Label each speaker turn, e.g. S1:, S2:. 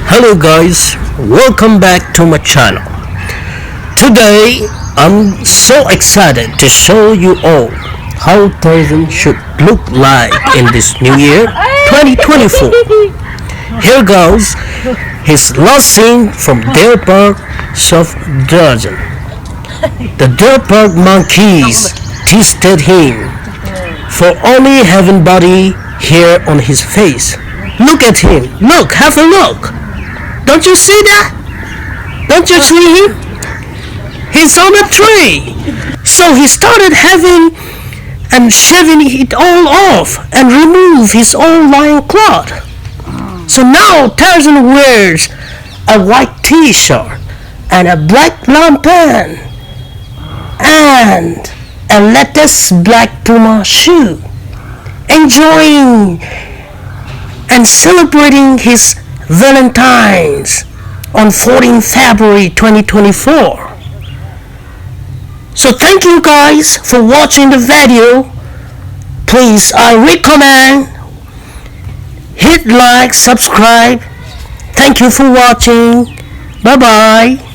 S1: Hello guys, welcome back to my channel. Today I'm so excited to show you all how Tarzan should look like in this new year 2024. Here goes his last scene from Deer Park, Safdajung. The Deer Park monkeys teased him for only having body hair on his face. Look at him, look, have a look. Don't you see that? Don't you see him? He's on a tree. So he started having and shaving it all off and remove his old lion cloth. So now Tarzan wears a white t-shirt and a black long pant and a latest black Puma shoe, enjoying and celebrating his Valentine's on 14 February 2024. So thank you guys for watching the video. Please, I recommend hit like, subscribe. Thank you for watching. Bye bye.